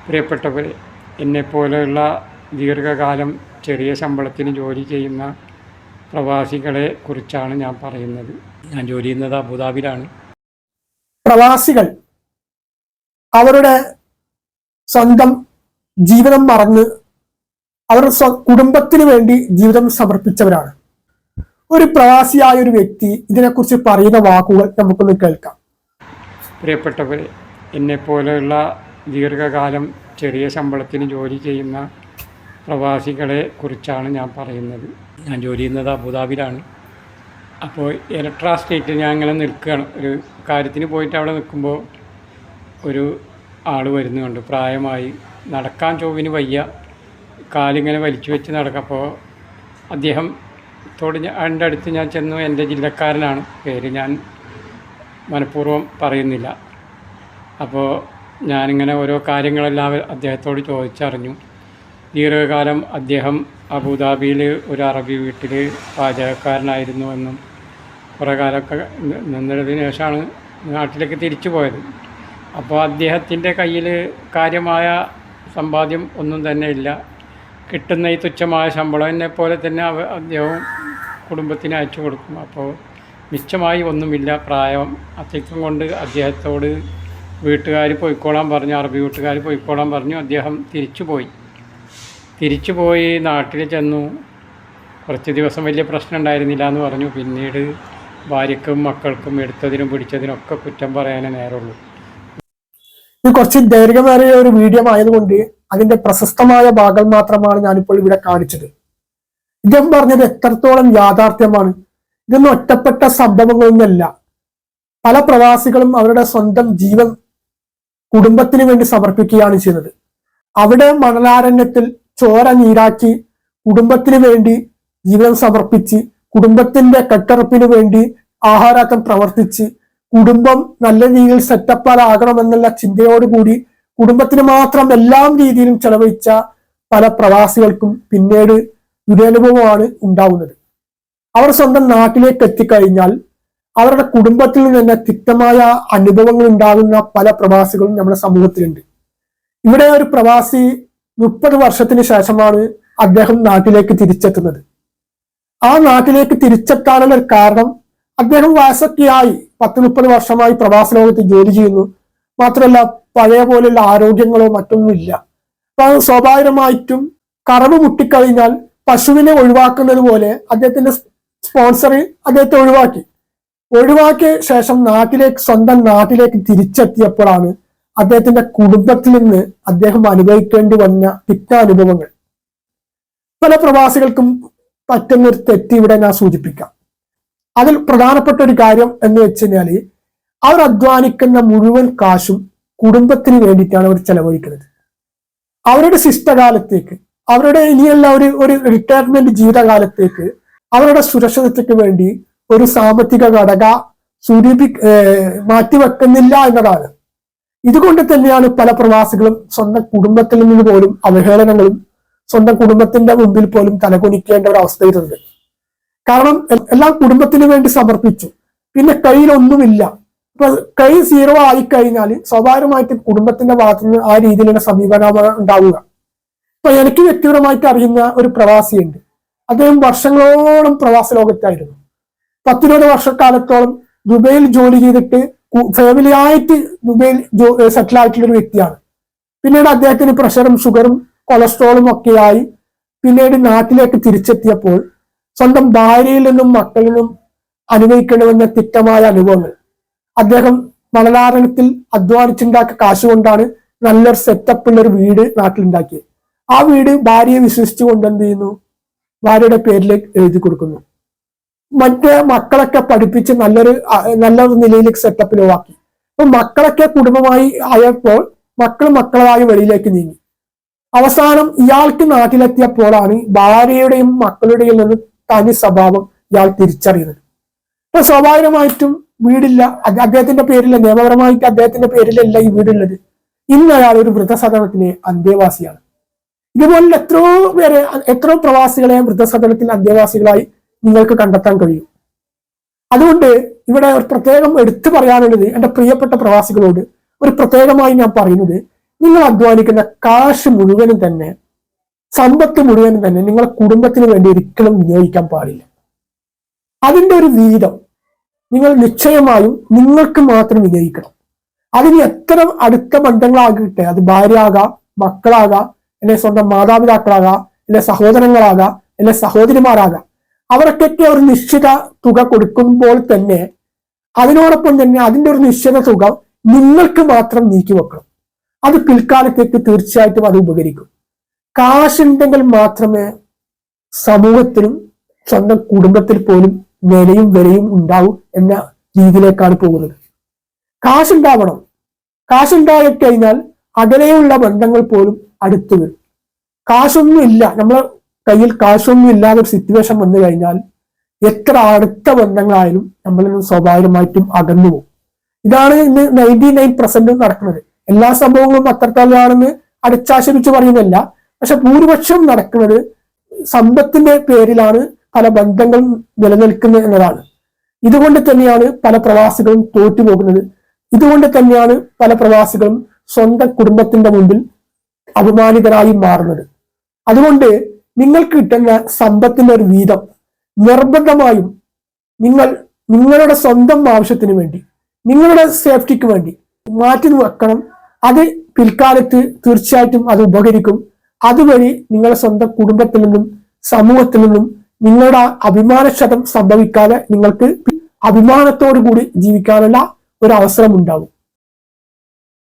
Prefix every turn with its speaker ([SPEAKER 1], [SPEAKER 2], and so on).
[SPEAKER 1] പ്രിയപ്പെട്ടവരെ, എന്നെപ്പോലെയുള്ള ദീർഘകാലം ചെറിയ ശമ്പളത്തിന് ജോലി ചെയ്യുന്ന പ്രവാസികളെ കുറിച്ചാണ് ഞാൻ പറയുന്നത്. ഞാൻ ജോലി ചെയ്യുന്നത് അബുദാബിയിലാണ്.
[SPEAKER 2] പ്രവാസികൾ അവരുടെ സ്വന്തം ജീവിതം മറന്ന് അവരുടെ കുടുംബത്തിന് വേണ്ടി ജീവിതം സമർപ്പിച്ചവരാണ്. ഒരു പ്രവാസിയായ ഒരു വ്യക്തി ഇതിനെക്കുറിച്ച് പറയുന്ന വാക്കുകൾ നമുക്കൊന്ന് കേൾക്കാം.
[SPEAKER 1] പ്രിയപ്പെട്ടവരെ, എന്നെപ്പോലെയുള്ള ദീർഘകാലം ചെറിയ ശമ്പളത്തിന് ജോലി ചെയ്യുന്ന പ്രവാസികളെ കുറിച്ചാണ് ഞാൻ പറയുന്നത്. ഞാൻ ജോലി ചെയ്യുന്നത് അബുദാബിയിലാണ്. അപ്പോൾ എലക്ട്ര സ്റ്റേറ്റിൽ ഞാൻ അങ്ങനെ നിൽക്കുകയാണ്. ഒരു കാര്യത്തിന് പോയിട്ട് അവിടെ നിൽക്കുമ്പോൾ ഒരു ആൾ വരുന്നുണ്ട്. പ്രായമായി, നടക്കാൻ ചൊവ്വിന് വയ്യ, കാലിങ്ങനെ വലിച്ചു വെച്ച് നടക്കുക. അപ്പോൾ അദ്ദേഹത്തോട് എൻ്റെ അടുത്ത് ഞാൻ ചെന്നു. എൻ്റെ ജില്ലക്കാരനാണ്, പേര് ഞാൻ മനഃപൂർവ്വം പറയുന്നില്ല. അപ്പോൾ ഞാനിങ്ങനെ ഓരോ കാര്യങ്ങളെല്ലാം അദ്ദേഹത്തോട് ചോദിച്ചറിഞ്ഞു. ദീർഘകാലം അദ്ദേഹം അബുദാബിയിൽ ഒരു അറബി വീട്ടിൽ പാചകക്കാരനായിരുന്നു എന്നും കുറേ കാലമൊക്കെ നിന്നതിന് ശേഷമാണ് നാട്ടിലേക്ക് തിരിച്ചു പോയത്. അപ്പോൾ അദ്ദേഹത്തിൻ്റെ കയ്യിൽ കാര്യമായ സമ്പാദ്യം ഒന്നും തന്നെ ഇല്ല. കിട്ടുന്ന ഈ തുച്ഛമായ ശമ്പളം എന്നെപ്പോലെ തന്നെ അദ്ദേഹവും കുടുംബത്തിന് അയച്ചു കൊടുക്കും. അപ്പോൾ മിച്ചമായി ഒന്നുമില്ല. പ്രായം അധികം കൊണ്ട് അദ്ദേഹത്തോട് വീട്ടുകാർ പോയിക്കോളാൻ പറഞ്ഞു, അറബി വീട്ടുകാർ പോയിക്കോളാൻ പറഞ്ഞു. അദ്ദേഹം തിരിച്ചുപോയി നാട്ടിൽ ചെന്നു. കുറച്ച് ദിവസം വലിയ പ്രശ്നം ഉണ്ടായിരുന്നില്ല എന്ന് പറഞ്ഞു. പിന്നീട് ഭാര്യക്കും മക്കൾക്കും എടുത്തതിനും പിടിച്ചതിനൊക്കെ കുറ്റം പറയാനേ നേരമുള്ളൂ.
[SPEAKER 2] ഇത് കുറച്ച് ദൈർഘ്യമേറിയ ഒരു വീഡിയോ ആയതുകൊണ്ട് അതിന്റെ പ്രശസ്തമായ ഭാഗം മാത്രമാണ് ഞാനിപ്പോൾ ഇവിടെ കാണിച്ചത്. ഇദ്ദേഹം പറഞ്ഞത് എത്രത്തോളം യാഥാർത്ഥ്യമാണ്. ഇതൊന്നും ഒറ്റപ്പെട്ട സംഭവങ്ങളൊന്നുമല്ല. പല പ്രവാസികളും അവരുടെ സ്വന്തം ജീവൻ കുടുംബത്തിന് വേണ്ടി സമർപ്പിക്കുകയാണ് ചെയ്യുന്നത്. അവിടെ മണലാരണ്യത്തിൽ ചോര നീരാക്കി കുടുംബത്തിന് വേണ്ടി ജീവിതം സമർപ്പിച്ച്, കുടുംബത്തിന്റെ കെട്ടുറപ്പിന് വേണ്ടി ആഹാരാക്കം പ്രവർത്തിച്ച്, കുടുംബം നല്ല രീതിയിൽ സെറ്റപ്പാലാകണമെന്നുള്ള ചിന്തയോടുകൂടി കുടുംബത്തിന് മാത്രം എല്ലാ രീതിയിലും ചെലവഴിച്ച പല പ്രവാസികൾക്കും പിന്നീട് ദുരനുഭവമാണ് ഉണ്ടാവുന്നത്. അവർ സ്വന്തം നാട്ടിലേക്ക് എത്തിക്കഴിഞ്ഞാൽ അവരുടെ കുടുംബത്തിൽ നിന്ന് തിക്തമായ അനുഭവങ്ങൾ ഉണ്ടാകുന്ന പല പ്രവാസികളും നമ്മുടെ സമൂഹത്തിലുണ്ട്. ഇവിടെ ഒരു പ്രവാസി 30 വർഷത്തിന് ശേഷമാണ് അദ്ദേഹം നാട്ടിലേക്ക് തിരിച്ചെത്തുന്നത്. ആ നാട്ടിലേക്ക് തിരിച്ചെത്താനുള്ള ഒരു കാരണം, അദ്ദേഹം വയസ്സൊക്കെയായി 10-30 വർഷമായി പ്രവാസ ലോകത്ത് ജോലി ചെയ്യുന്നു. മാത്രമല്ല പഴയ പോലെയുള്ള ആരോഗ്യങ്ങളോ മറ്റൊന്നും ഇല്ല. അപ്പൊ സ്വാഭാവികമായിട്ടും കറവ് മുട്ടിക്കഴിഞ്ഞാൽ പശുവിനെ ഒഴിവാക്കുന്നത് പോലെ അദ്ദേഹത്തിന്റെ സ്പോൺസർ അദ്ദേഹത്തെ ഒഴിവാക്കിയ ശേഷം സ്വന്തം നാട്ടിലേക്ക് തിരിച്ചെത്തിയപ്പോഴാണ് അദ്ദേഹത്തിന്റെ കുടുംബത്തിൽ നിന്ന് അദ്ദേഹം അനുഭവിക്കേണ്ടി വന്ന തിക്താനുഭവങ്ങൾ. പല പ്രവാസികൾക്കും പറ്റുന്ന ഒരു തെറ്റ് ഇവിടെ ഞാൻ സൂചിപ്പിക്കാം. അതിൽ പ്രധാനപ്പെട്ട ഒരു കാര്യം എന്ന് വെച്ച് കഴിഞ്ഞാല് അവർ അധ്വാനിക്കുന്ന മുഴുവൻ കാശും കുടുംബത്തിന് വേണ്ടിയിട്ടാണ് അവർ ചെലവഴിക്കുന്നത്. അവരുടെ ശിഷ്ടകാലത്തേക്ക്, അവരുടെ ഇനിയുള്ള ഒരു റിട്ടയർമെന്റ് ജീവിതകാലത്തേക്ക്, അവരുടെ സുരക്ഷിതത്വത്തിന് വേണ്ടി ഒരു സാമ്പത്തിക ഘടക മാറ്റിവെക്കുന്നില്ല എന്നതാണ്. ഇതുകൊണ്ട് തന്നെയാണ് പല പ്രവാസികളും സ്വന്തം കുടുംബത്തിൽ നിന്ന് പോലും അവഹേളനങ്ങളും സ്വന്തം കുടുംബത്തിന്റെ മുമ്പിൽ പോലും തലകുനിക്കേണ്ട ഒരു അവസ്ഥ വരുന്നത്. കാരണം എല്ലാം കുടുംബത്തിന് വേണ്ടി സമർപ്പിച്ചു, പിന്നെ കയ്യിലൊന്നുമില്ല. ഇപ്പൊ കൈ 0 ആയിക്കഴിഞ്ഞാൽ സ്വാഭാവികമായിട്ടും കുടുംബത്തിന്റെ ഭാഗത്തുനിന്ന് ആ രീതിയിലുള്ള സമീപനമാണ് ഉണ്ടാവുക. ഇപ്പൊ എനിക്ക് വ്യക്തിപരമായിട്ട് അറിയുന്ന ഒരു പ്രവാസിയുണ്ട്. അദ്ദേഹം വർഷങ്ങളോളം പ്രവാസ ലോകത്തായിരുന്നു. 10-20 വർഷക്കാലത്തോളം ദുബൈയിൽ ജോലി ചെയ്തിട്ട് ഫാമിലി ആയിട്ട് ദുബൈയിൽ സെറ്റിൽ ആയിട്ടുള്ള ഒരു വ്യക്തിയാണ്. പിന്നീട് അദ്ദേഹത്തിന് പ്രഷറും ഷുഗറും കൊളസ്ട്രോളും ഒക്കെയായി പിന്നീട് നാട്ടിലേക്ക് തിരിച്ചെത്തിയപ്പോൾ സ്വന്തം ഭാര്യയിൽ നിന്നും മക്കളിൽ നിന്നും അനുഭവിക്കണമെന്ന തിക്തമായ അനുഭവങ്ങൾ. അദ്ദേഹം മണലാരണ്യത്തിൽ അധ്വാനിച്ചുണ്ടാക്കിയ കാശുകൊണ്ടാണ് നല്ലൊരു സെറ്റപ്പുള്ള ഒരു വീട് നാട്ടിലുണ്ടാക്കിയത്. ആ വീട് ഭാര്യയെ വിശ്വസിച്ചുകൊണ്ട് എന്ത് ചെയ്യുന്നു, ഭാര്യയുടെ പേരിലേക്ക് എഴുതി കൊടുക്കുന്നു. മറ്റേ മക്കളൊക്കെ പഠിപ്പിച്ച് നല്ലൊരു നിലയിലേക്ക് സെറ്റപ്പിലാക്കി. അപ്പൊ മക്കളൊക്കെ കുടുംബമായി ആയപ്പോൾ മക്കളായി വെളിയിലേക്ക് നീങ്ങി. അവസാനം ഇയാൾക്ക് നാട്ടിലെത്തിയപ്പോഴാണ് ഭാര്യയുടെയും മക്കളുടെയും നിന്ന് തനി സ്വഭാവം ഇയാൾ തിരിച്ചറിയുന്നത്. അപ്പൊ സ്വാഭാവികമായിട്ടും വീടില്ല, അദ്ദേഹത്തിന്റെ പേരില്ല, നിയമപരമായിട്ട് അദ്ദേഹത്തിന്റെ പേരിലല്ല ഈ വീടുള്ളത്. ഇന്ന് അയാൾ ഒരു വൃദ്ധസദനത്തിലെ അന്തേവാസിയാണ്. ഇതുപോലെ എത്രയോ പ്രവാസികളെ വൃദ്ധസദനത്തിൽ അന്തേവാസികളായി നിങ്ങൾക്ക് കണ്ടെത്താൻ കഴിയും. അതുകൊണ്ട് ഇവിടെ ഒരു പ്രത്യേകം എടുത്തു പറയാനുള്ളത്, എൻ്റെ പ്രിയപ്പെട്ട പ്രവാസികളോട് ഒരു പ്രത്യേകമായി ഞാൻ പറയുന്നത്, നിങ്ങൾ അധ്വാനിക്കുന്ന കാശ് മുഴുവനും തന്നെ, സമ്പത്ത് മുഴുവനും തന്നെ നിങ്ങളെ കുടുംബത്തിന് വേണ്ടി ഒരിക്കലും വിനിയോഗിക്കാൻ പാടില്ല. അതിന്റെ ഒരു വീതം നിങ്ങൾ നിശ്ചയമായും നിങ്ങൾക്ക് മാത്രം വിനിയോഗിക്കണം. അതിന് എത്ര അടുത്ത ബന്ധങ്ങളാകട്ടെ, അത് ഭാര്യ ആകാം, മക്കളാകാം, അല്ലെ സ്വന്തം മാതാപിതാക്കളാകാം, അല്ലെ സഹോദരങ്ങളാകാം, അല്ലെ സഹോദരിമാരാകാം, അവർക്കൊക്കെ ഒരു നിശ്ചിത തുക കൊടുക്കുമ്പോൾ തന്നെ അതിനോടൊപ്പം തന്നെ അതിന്റെ ഒരു നിശ്ചിത തുക നിങ്ങൾക്ക് മാത്രം നീക്കി വെക്കണം. അത് പിൽക്കാലത്തേക്ക് തീർച്ചയായിട്ടും അത് ഉപകരിക്കും. കാശുണ്ടെങ്കിൽ മാത്രമേ സമൂഹത്തിലും സ്വന്തം കുടുംബത്തിൽ പോലും നിലയും വിലയും ഉണ്ടാവും എന്ന രീതിയിലേക്കാണ് പോകുന്നത്. കാശുണ്ടാവണം. കാശുണ്ടായി കഴിഞ്ഞാൽ അകലെയുള്ള ബന്ധങ്ങൾ പോലും അടുത്ത് വരും. കാശൊന്നും ഇല്ല, നമ്മളെ കയ്യിൽ കാശൊന്നും ഇല്ലാതെ ഒരു സിറ്റുവേഷൻ വന്നു കഴിഞ്ഞാൽ എത്ര അടുത്ത ബന്ധങ്ങളായാലും നമ്മളിൽ നിന്ന് സ്വാഭാവികമായിട്ടും അകന്നു പോകും. ഇതാണ് ഇന്ന് 99% നടക്കുന്നത്. എല്ലാ സംഭവങ്ങളും അത്രത്തോളമാണെന്ന് അടിച്ചാശപിച്ച് പറയുന്നില്ല. പക്ഷെ ഭൂരിപക്ഷം നടക്കുന്നത് സമ്പത്തിന്റെ പേരിലാണ് പല ബന്ധങ്ങളും നിലനിൽക്കുന്നത് എന്നതാണ്. ഇതുകൊണ്ട് തന്നെയാണ് പല പ്രവാസികളും തോറ്റുപോകുന്നത്. ഇതുകൊണ്ട് തന്നെയാണ് പല പ്രവാസികളും സ്വന്തം കുടുംബത്തിന്റെ മുമ്പിൽ അപമാനിതരായി മാറുന്നത്. അതുകൊണ്ട് നിങ്ങൾക്ക് കിട്ടുന്ന സമ്പത്തിന്റെ ഒരു വീതം നിർബന്ധമായും നിങ്ങളുടെ സ്വന്തം ആവശ്യത്തിന് വേണ്ടി, നിങ്ങളുടെ സേഫ്റ്റിക്ക് വേണ്ടി മാറ്റി വെക്കണം. അത് പിൽക്കാലത്ത് തീർച്ചയായിട്ടും അത് ഉപകരിക്കും. അതുവഴി നിങ്ങളുടെ സ്വന്തം കുടുംബത്തിൽ നിന്നും സമൂഹത്തിൽ നിന്നും നിങ്ങളുടെ അഭിമാനക്ഷതം സംഭവിക്കാതെ നിങ്ങൾക്ക് അഭിമാനത്തോടു കൂടി ജീവിക്കാനുള്ള ഒരു അവസരം ഉണ്ടാവും.